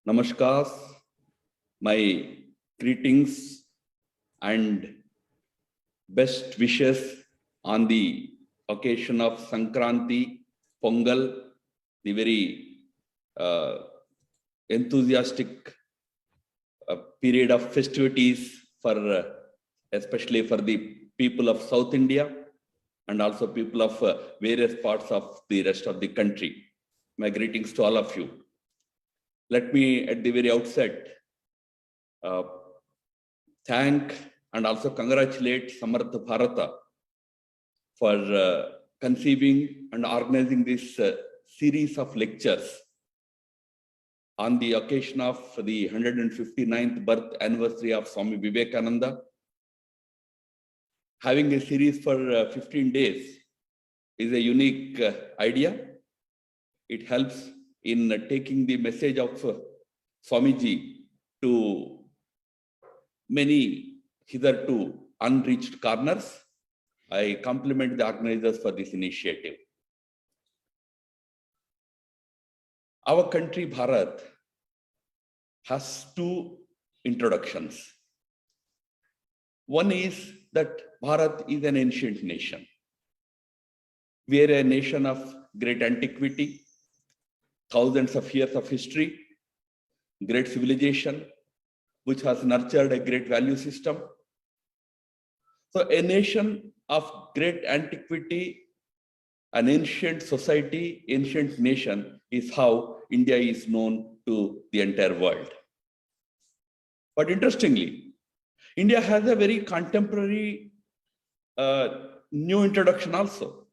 Namaskar, my greetings and best wishes on the occasion of Sankranti, Pongal, the very enthusiastic period of festivities for especially for the people of South India and also people of various parts of the rest of the country. My greetings to all of you. Let me at the very outset thank and also congratulate Samartha Bharata for conceiving and organizing this series of lectures on the occasion of the 159th birth anniversary of Swami Vivekananda. Having a series for 15 days is a unique idea. It helps in taking the message of Swamiji to many hitherto unreached corners. I compliment the organizers for this initiative. Our country, Bharat, has two introductions. One is that Bharat is an ancient nation. We are a nation of great antiquity, thousands of years of history, great civilization, which has nurtured a great value system. So a nation of great antiquity, an ancient society, ancient nation is how India is known to the entire world. But interestingly, India has a very contemporary new introduction also,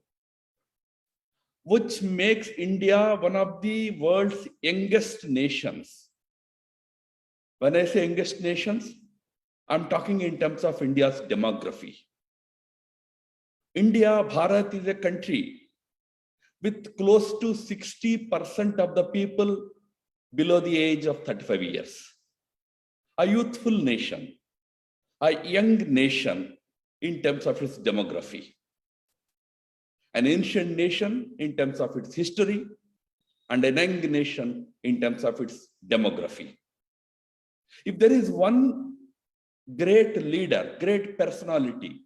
which makes India one of the world's youngest nations. When I say youngest nations, I'm talking in terms of India's demography. India, Bharat, is a country with close to 60% of the people below the age of 35 years. A youthful nation, a young nation in terms of its demography. An ancient nation in terms of its history, and a young nation in terms of its demography. If there is one great leader, great personality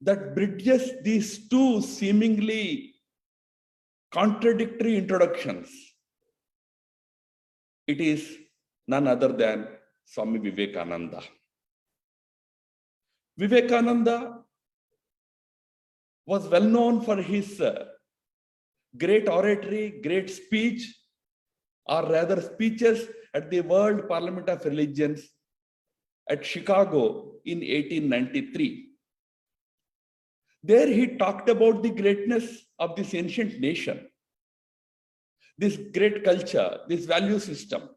that bridges these two seemingly contradictory introductions, it is none other than Swami Vivekananda. Vivekananda was well known for his great oratory, great speech, or rather speeches at the World Parliament of Religions at Chicago in 1893. There he talked about the greatness of this ancient nation, this great culture, this value system.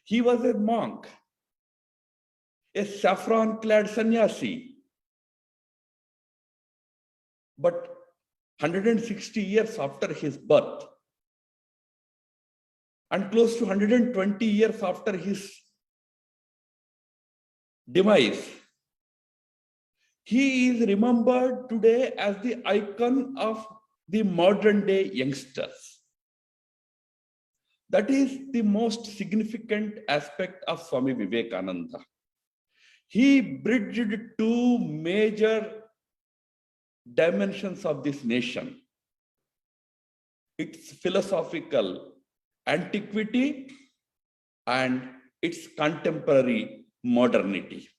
He was a monk, a saffron-clad sannyasi, but 160 years after his birth and close to 120 years after his demise, he is remembered today as the icon of the modern day youngsters. That is the most significant aspect of Swami Vivekananda. He bridged two major dimensions of this nation: its philosophical antiquity and its contemporary modernity.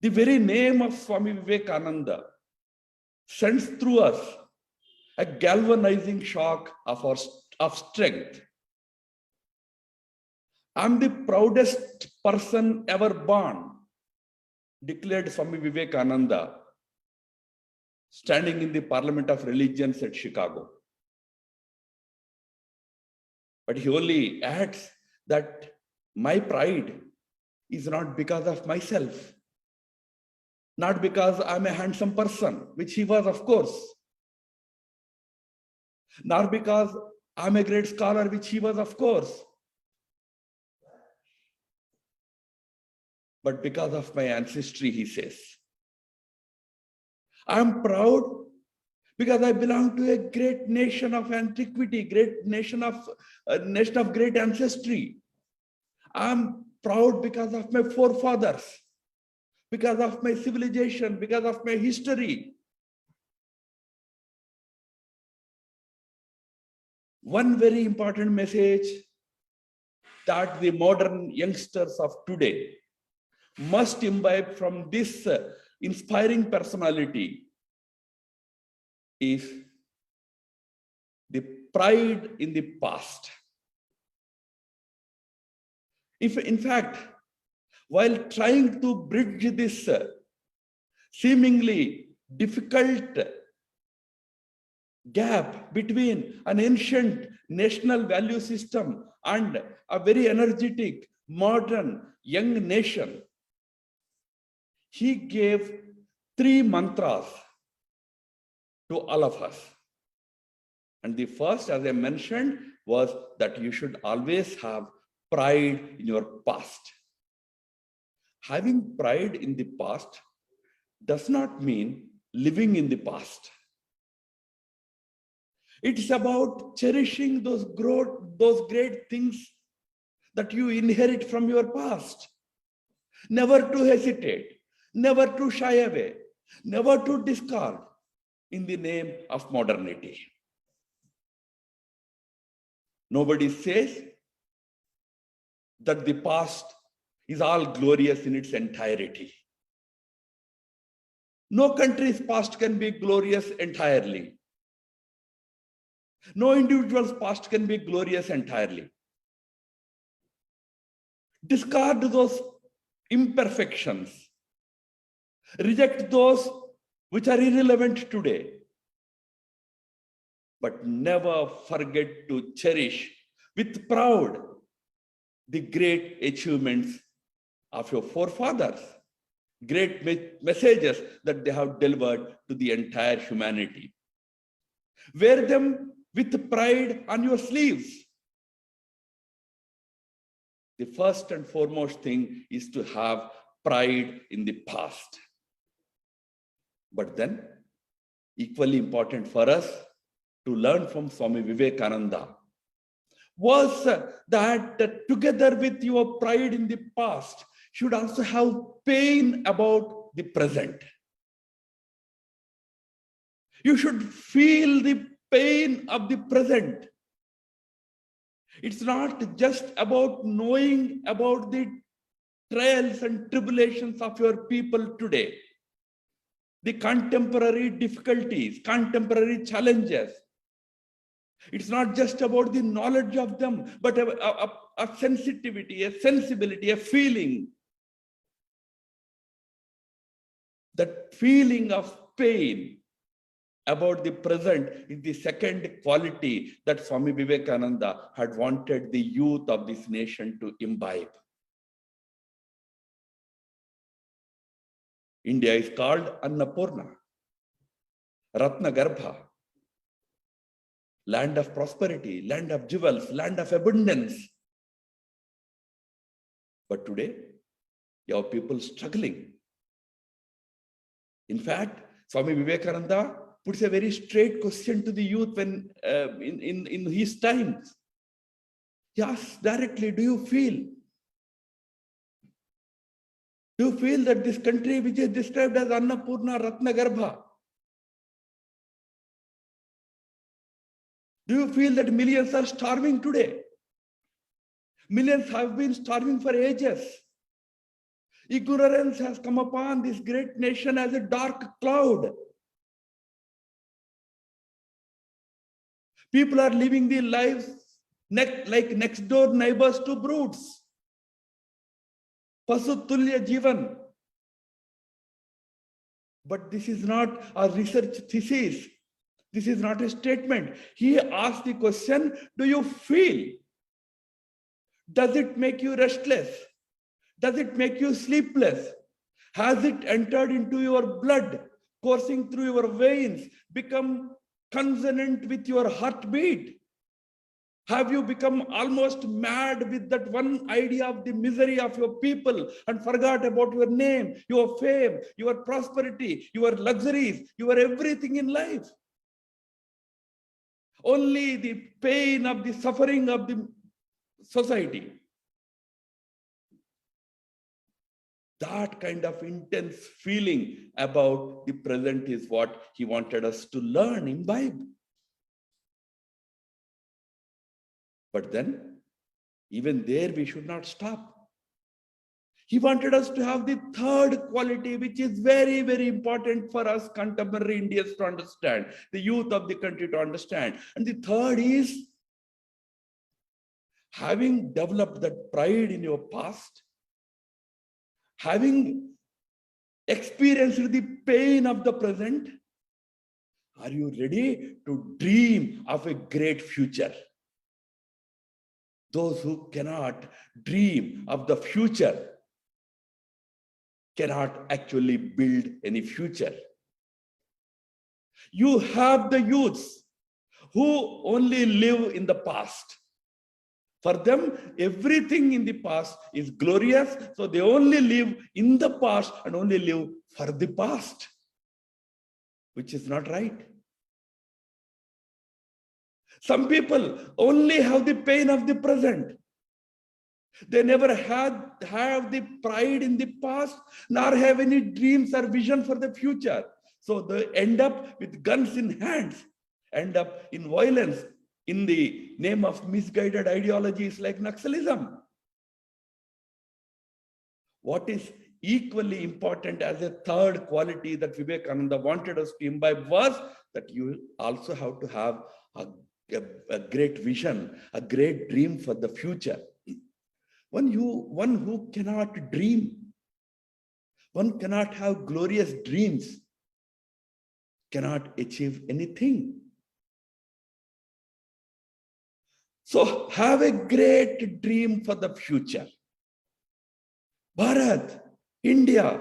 The very name of Swami Vivekananda sends through us a galvanizing shock of strength. I'm the proudest person ever born, declared Swami Vivekananda, standing in the Parliament of Religions at Chicago. But he only adds that my pride is not because of myself, not because I'm a handsome person, which he was, of course, nor because I'm a great scholar, which he was, of course, but because of my ancestry, he says. I'm proud because I belong to a great nation of antiquity, great nation of great ancestry. I'm proud because of my forefathers, because of my civilization, because of my history. One very important message that the modern youngsters of today must imbibe from this inspiring personality is the pride in the past. If, in fact, while trying to bridge this seemingly difficult gap between an ancient national value system and a very energetic, modern, young nation, he gave 3 mantras to all of us. And the first, as I mentioned, was that you should always have pride in your past. Having pride in the past does not mean living in the past. It's about cherishing those great things that you inherit from your past. Never to hesitate, never to shy away, never to discard in the name of modernity. Nobody says that the past is all glorious in its entirety. No country's past can be glorious entirely. No individual's past can be glorious entirely. Discard those imperfections. Reject those which are irrelevant today. But never forget to cherish with pride the great achievements of your forefathers, great messages that they have delivered to the entire humanity. Wear them with pride on your sleeves. The first and foremost thing is to have pride in the past. But then, equally important for us to learn from Swami Vivekananda was that together with your pride in the past, should also have pain about the present. You should feel the pain of the present. It's not just about knowing about the trials and tribulations of your people today, the contemporary difficulties, contemporary challenges. It's not just about the knowledge of them, but a sensitivity, a sensibility, a feeling. That feeling of pain about the present is the second quality that Swami Vivekananda had wanted the youth of this nation to imbibe. India is called Annapurna, Ratnagarbha, land of prosperity, land of jewels, land of abundance. But today, you have people struggling. In fact, Swami Vivekananda puts a very straight question to the youth when in his times. He asks directly, do you feel that this country which is described as Annapurna Ratnagarbha, do you feel that millions are starving today? Millions have been starving for ages. Ignorance has come upon this great nation as a dark cloud. People are living their lives like next door neighbors to brutes. Pasutulya Jivan. But this is not a research thesis. This is not a statement. He asked the question, do you feel? Does it make you restless? Does it make you sleepless? Has it entered into your blood, coursing through your veins, become consonant with your heartbeat? Have you become almost mad with that one idea of the misery of your people and forgot about your name, your fame, your prosperity, your luxuries, your everything in life? only the pain of the suffering of the society. That kind of intense feeling about the present is what he wanted us to learn, imbibe. But then, even there, we should not stop. He wanted us to have the third quality, which is very, very important for us contemporary Indians to understand, the youth of the country to understand. And the third is, having developed that pride in your past, having experienced the pain of the present, are you ready to dream of a great future? Those who cannot dream of the future cannot actually build any future. You have the youths who only live in the past. For them, everything in the past is glorious, so they only live in the past and only live for the past, which is not right. Some people only have the pain of the present. They never have the pride in the past, nor have any dreams or vision for the future. So they end up with guns in hands, end up in violence in the name of misguided ideologies like Naxalism. What is equally important as a third quality that Vivekananda wanted us to imbibe was that you also have to have a great vision, a great dream for the future. One who cannot dream, one cannot have glorious dreams, cannot achieve anything. So have a great dream for the future. Bharat, India,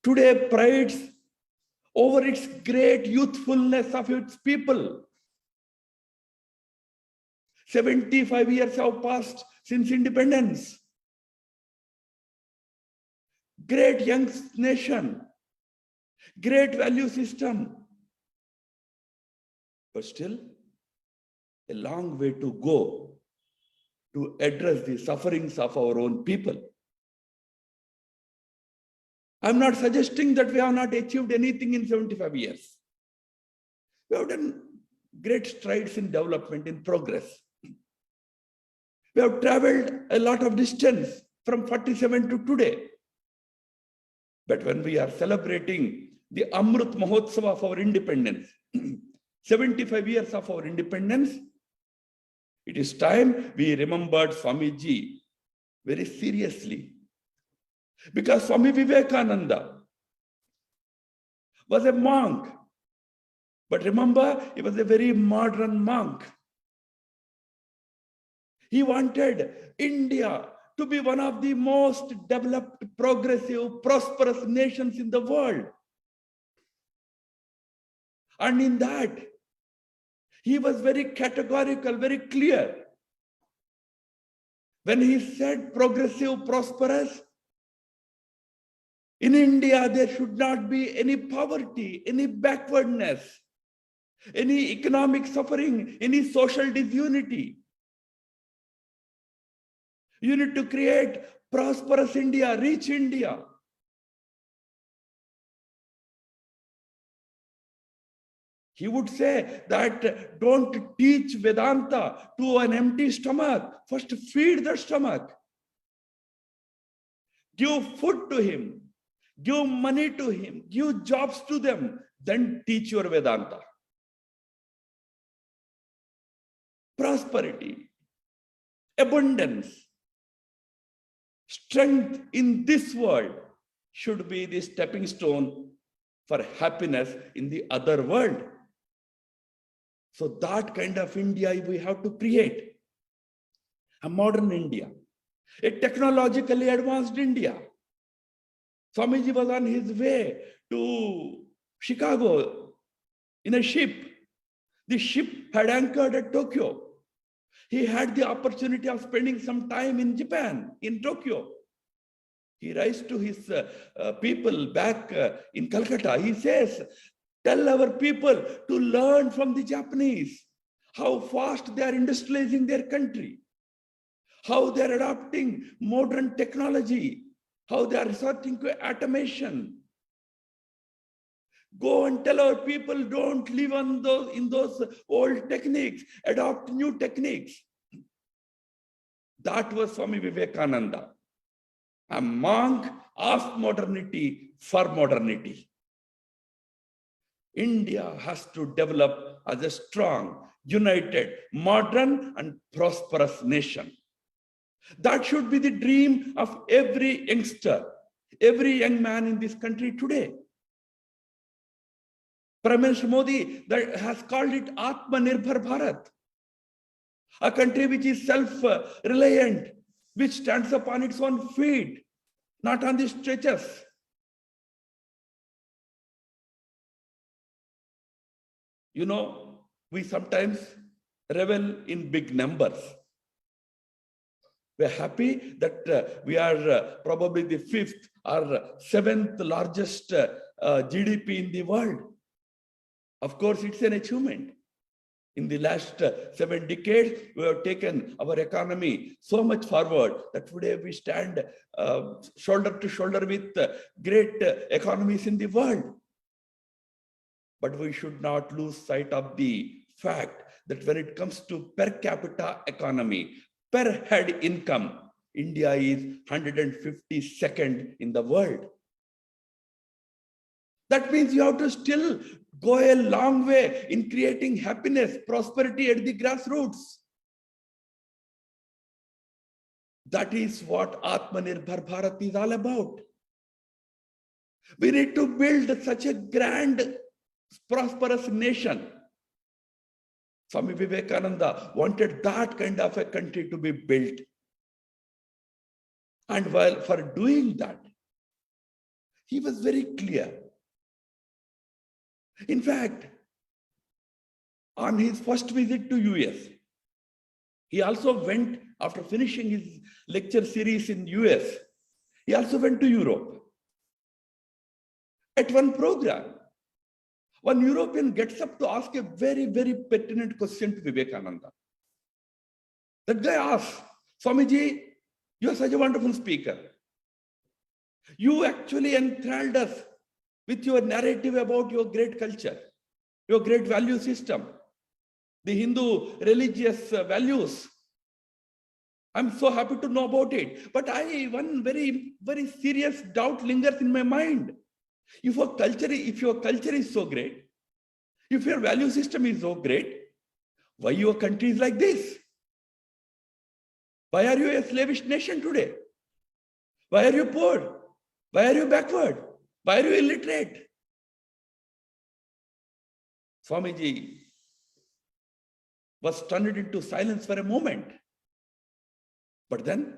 today prides over its great youthfulness of its people. 75 years have passed since independence. Great young nation, great value system. But still, a long way to go to address the sufferings of our own people. I'm not suggesting that we have not achieved anything in 75 years. We have done great strides in development, in progress. We have traveled a lot of distance from 47 to today. But when we are celebrating the Amrit Mahotsava of our independence, 75 years of our independence, it is time we remembered Swamiji very seriously. Because Swami Vivekananda was a monk. But remember, he was a very modern monk. He wanted India to be one of the most developed, progressive, prosperous nations in the world. And in that, he was very categorical, very clear. When he said progressive, prosperous, in India, there should not be any poverty, any backwardness, any economic suffering, any social disunity. You need to create prosperous India, rich India. He would say that don't teach Vedanta to an empty stomach. First feed the stomach. Give food to him. Give money to him. Give jobs to them. Then teach your Vedanta. Prosperity, abundance, strength in this world should be the stepping stone for happiness in the other world. So that kind of India we have to create. A modern India, a technologically advanced India. Swamiji was on his way to Chicago in a ship. The ship had anchored at Tokyo. He had the opportunity of spending some time in Japan, in Tokyo. He writes to his people back in Calcutta. He says, tell our people to learn from the Japanese how fast they are industrializing their country, how they are adopting modern technology, how they are resorting to automation. Go and tell our people, don't live on those old techniques, adopt new techniques. That was Swami Vivekananda, a monk of modernity for modernity. India has to develop as a strong, united, modern, and prosperous nation. That should be the dream of every youngster, every young man in this country today. Prime Minister Modi that has called it Atmanirbhar Bharat, a country which is self-reliant, which stands upon its own feet, not on the stretchers. You know, we sometimes revel in big numbers. We're happy that we are probably the 5th or 7th largest GDP in the world. Of course, it's an achievement. In the last 7 decades, we have taken our economy so much forward that today we stand shoulder to shoulder with great economies in the world. But we should not lose sight of the fact that when it comes to per capita economy, per head income, India is 152nd in the world. That means you have to still go a long way in creating happiness, prosperity at the grassroots. That is what Atmanirbhar Bharat is all about. We need to build such a grand, prosperous nation. Swami Vivekananda wanted that kind of a country to be built. And while for doing that, he was very clear. In fact, on his first visit to US, he also went, after finishing his lecture series in US, he also went to Europe. At one program, one European gets up to ask a very, very pertinent question to Vivekananda. That guy asks, Swamiji, you are such a wonderful speaker. You actually enthralled us with your narrative about your great culture, your great value system, the Hindu religious values. I'm so happy to know about it. But one very, very serious doubt lingers in my mind. If your culture is so great, if your value system is so great, why your country is like this? Why are you a slavish nation today? Why are you poor? Why are you backward? Why are you illiterate? Swamiji was stunned into silence for a moment. But then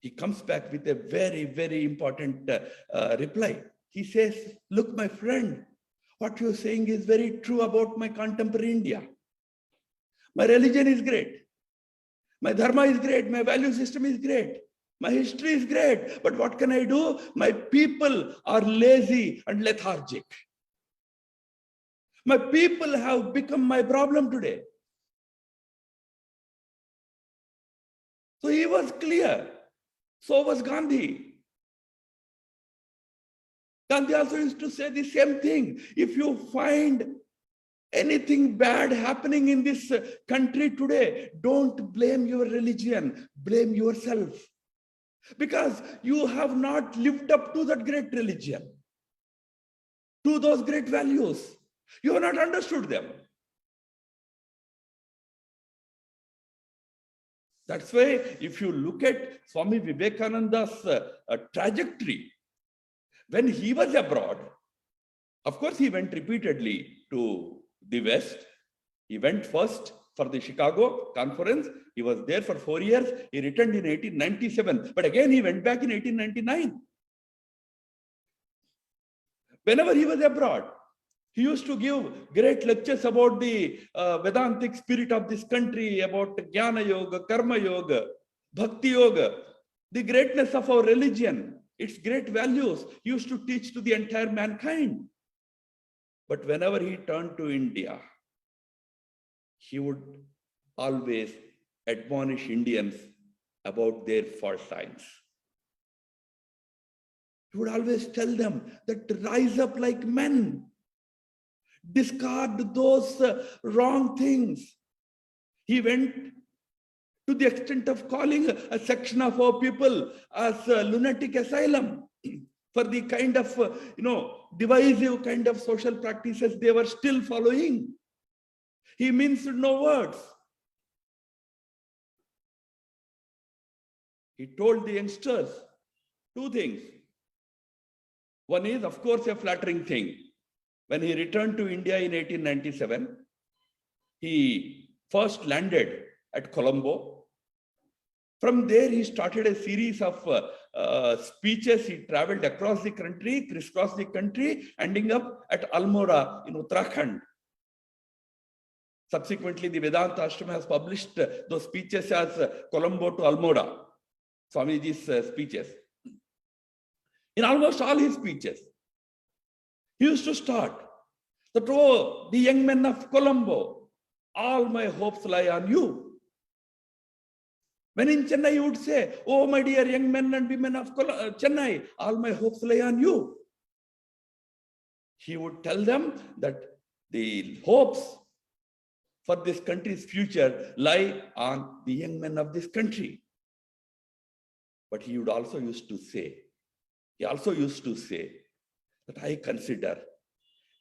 he comes back with a very, very important reply. He says, look, my friend, what you're saying is very true about my contemporary India. My religion is great. My dharma is great. My value system is great. My history is great. But what can I do? My people are lazy and lethargic. My people have become my problem today. So he was clear. So was Gandhi. Gandhi also used to say the same thing. If you find anything bad happening in this country today, don't blame your religion, blame yourself. Because you have not lived up to that great religion, to those great values. You have not understood them. That's why if you look at Swami Vivekananda's trajectory, when he was abroad, of course, he went repeatedly to the West. He went first for the Chicago conference. He was there for 4 years. He returned in 1897. But again, he went back in 1899. Whenever he was abroad, he used to give great lectures about the Vedantic spirit of this country, about Jnana Yoga, Karma Yoga, Bhakti Yoga, the greatness of our religion, its great values. He used to teach to the entire mankind. But whenever he turned to India, he would always admonish Indians about their fault lines. He would always tell them that rise up like men, discard those wrong things. He went to the extent of calling a section of our people as a lunatic asylum for the kind of, divisive kind of social practices they were still following. He minced no words. He told the youngsters two things. One is, of course, a flattering thing. When he returned to India in 1897, he first landed at Colombo. From there, he started a series of speeches. He traveled across the country, crisscrossed the country, ending up at Almora in Uttarakhand. Subsequently, the Vedanta Ashram has published those speeches as Colombo to Almora, Swamiji's speeches. In almost all his speeches, he used to start that, oh, the young men of Colombo, all my hopes lie on you. When in Chennai, he would say, oh, my dear young men and women of Chennai, all my hopes lie on you. He would tell them that the hopes for this country's future lie on the young men of this country. But he also used to say that I consider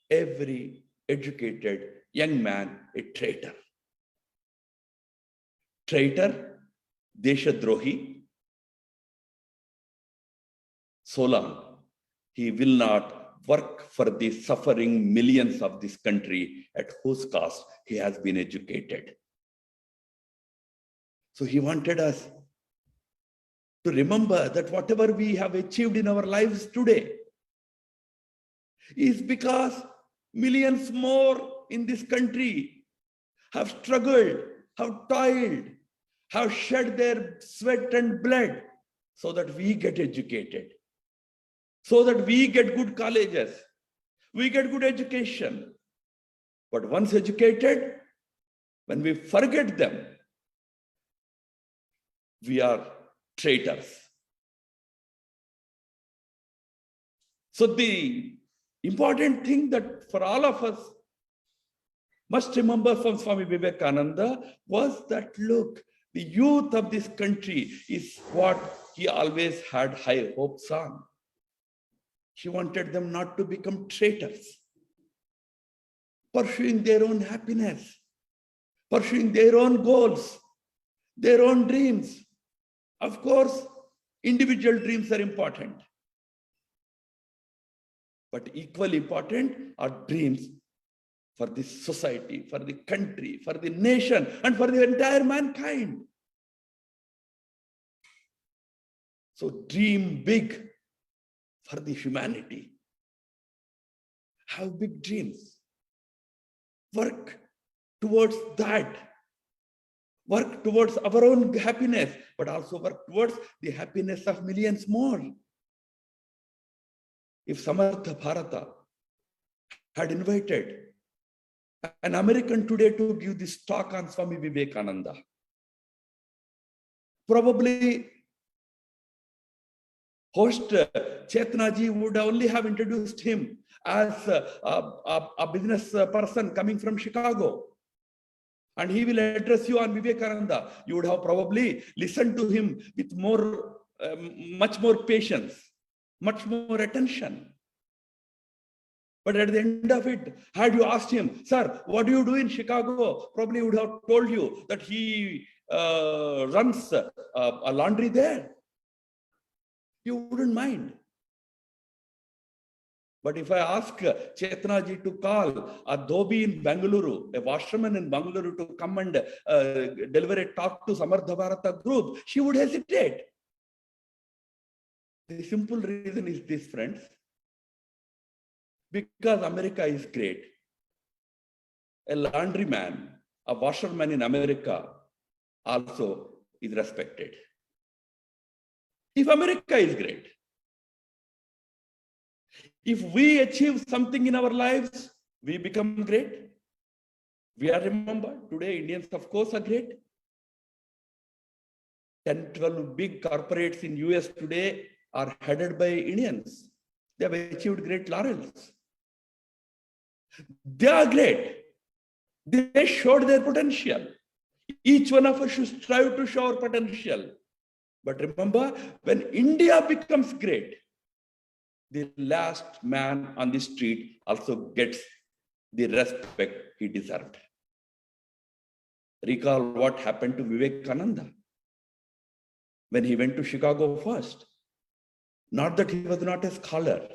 every educated young man a traitor. Traitor, Deshadrohi, so long he will not work for the suffering millions of this country at whose cost he has been educated. So he wanted us to remember that whatever we have achieved in our lives today is because millions more in this country have struggled, have toiled, have shed their sweat and blood so that we get educated, so that we get good colleges, we get good education. But once educated, when we forget them, we are traitors. So the important thing that for all of us must remember from Swami Vivekananda was that, look, the youth of this country is what he always had high hopes on. He wanted them not to become traitors, pursuing their own happiness, pursuing their own goals, their own dreams. Of course, individual dreams are important. But equally important are dreams for this society, for the country, for the nation, and for the entire mankind. So dream big for the humanity. Have big dreams. Work towards that. Work towards our own happiness, but also work towards the happiness of millions more. If Samartha Bharata had invited an American today to give this talk on Swami Vivekananda, probably host Chetnaji would only have introduced him as a business person coming from Chicago. And he will address you on Vivekananda. You would have probably listened to him with much more patience, much more attention. But at the end of it, had you asked him, sir, what do you do in Chicago? Probably he would have told you that he runs a laundry there. You wouldn't mind. But if I ask Chetnaji to call a dhobi in Bangalore, a washerman in Bangalore to come and deliver a talk to Samartha Bharata group, she would hesitate. The simple reason is this, friends. Because America is great. A laundryman, a washerman in America also is respected. If America is great, if we achieve something in our lives, we become great. We are remembered today. Indians, of course, are great. 10, 12 big corporates in US today are headed by Indians. They have achieved great laurels. They are great. They showed their potential. Each one of us should strive to show our potential. But remember, when India becomes great, the last man on the street also gets the respect he deserved. Recall what happened to Vivekananda when he went to Chicago first. Not that he was not a scholar,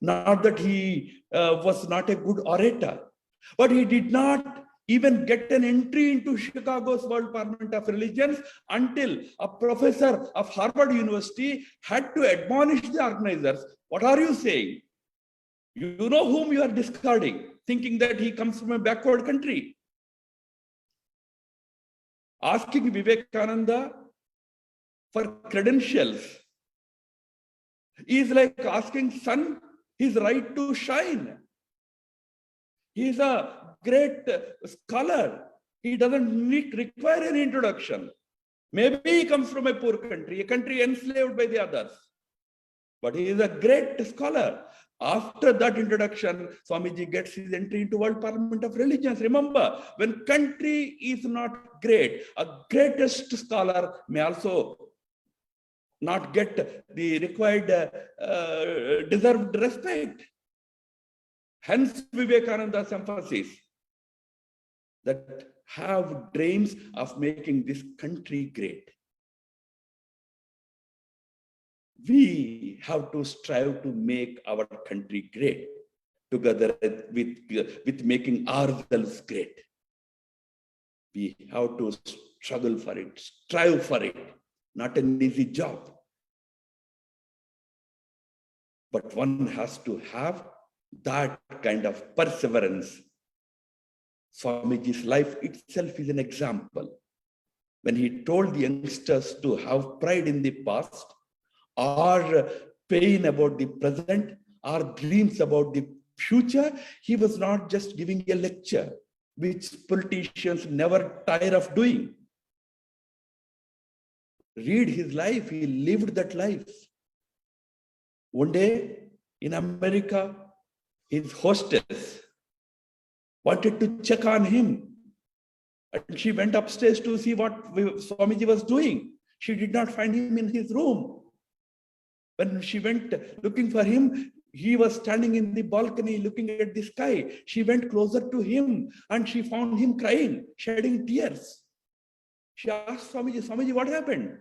not that he was not a good orator, but he did not even get an entry into Chicago's World Parliament of Religions until a professor of Harvard University had to admonish the organizers. What are you saying? You know whom you are discarding, thinking that he comes from a backward country. Asking Vivekananda for credentials is like asking sun his right to shine. He is a great scholar. He doesn't require any introduction. Maybe he comes from a poor country, a country enslaved by the others. But he is a great scholar. After that introduction, Swamiji gets his entry into World Parliament of Religions. Remember, when country is not great, a greatest scholar may also not get the required deserved respect. Hence Vivekananda's emphasis that have dreams of making this country great. We have to strive to make our country great together with making ourselves great. We have to struggle for it, strive for it. Not an easy job. But one has to have that kind of perseverance. Swamiji's life itself is an example. When he told the youngsters to have pride in the past, or pain about the present, or dreams about the future, he was not just giving a lecture, which politicians never tire of doing. Read his life, he lived that life. One day in America, his hostess wanted to check on him. And she went upstairs to see what Swamiji was doing. She did not find him in his room. When she went looking for him, he was standing in the balcony looking at the sky. She went closer to him and she found him crying, shedding tears. She asked Swamiji, Swamiji, what happened?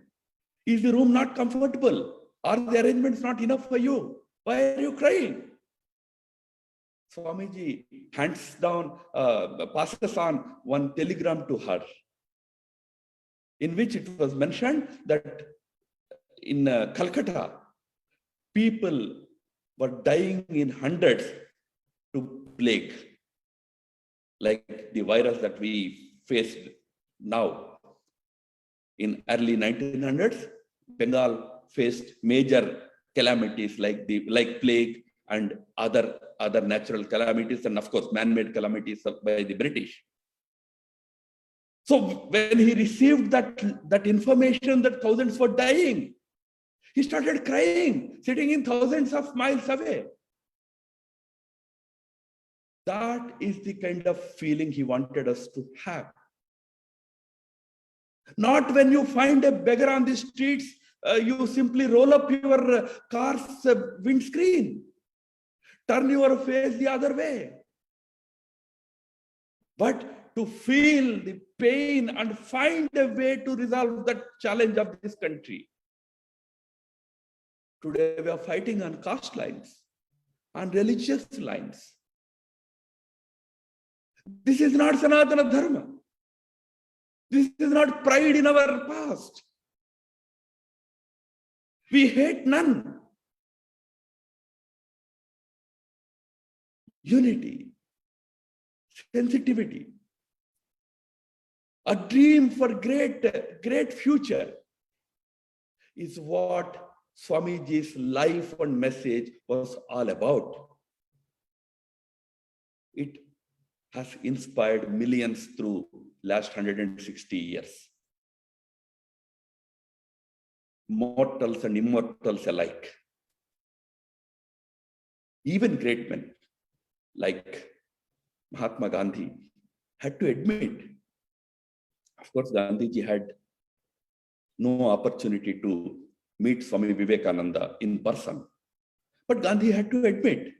Is the room not comfortable? Are the arrangements not enough for you? Why are you crying? Swamiji passes on one telegram to her, in which it was mentioned that in Calcutta, people were dying in hundreds to plague, like the virus that we faced now. In early 1900s, Bengal faced major calamities like plague and other natural calamities, and of course man-made calamities by the British. So when he received that information that thousands were dying, he started crying, sitting in thousands of miles away. That is the kind of feeling he wanted us to have. Not when you find a beggar on the streets, you simply roll up your car's windscreen, turn your face the other way. But to feel the pain and find a way to resolve that challenge of this country. Today we are fighting on caste lines, on religious lines. This is not Sanatana Dharma. This is not pride in our past. We hate none. Unity, sensitivity, a dream for great future is what Swamiji's life and message was all about. It has inspired millions through last 160 years. Mortals and immortals alike. Even great men like Mahatma Gandhi had to admit, of course, Gandhiji had no opportunity to meet Swami Vivekananda in person. But Gandhi had to admit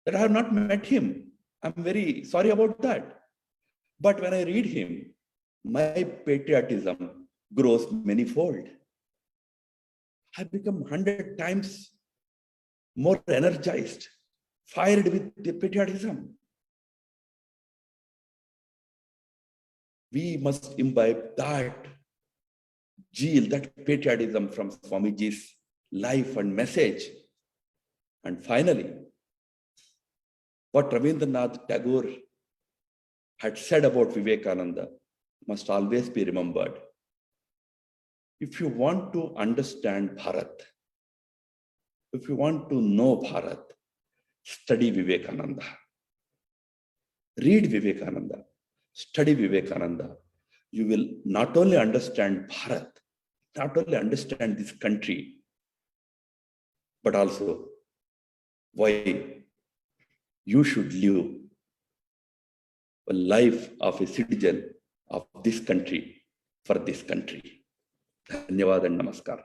that I have not met him. I'm very sorry about that. But when I read him, my patriotism grows manifold. I become 100 times more energized, fired with the patriotism. We must imbibe that zeal, that patriotism from Swamiji's life and message. And finally, what Rabindranath Tagore had said about Vivekananda must always be remembered. If you want to understand Bharat, if you want to know Bharat, study Vivekananda. Read Vivekananda, study Vivekananda. You will not only understand Bharat, not only understand this country, but also why you should live a life of a citizen of this country for this country. Dhanyavad and namaskar.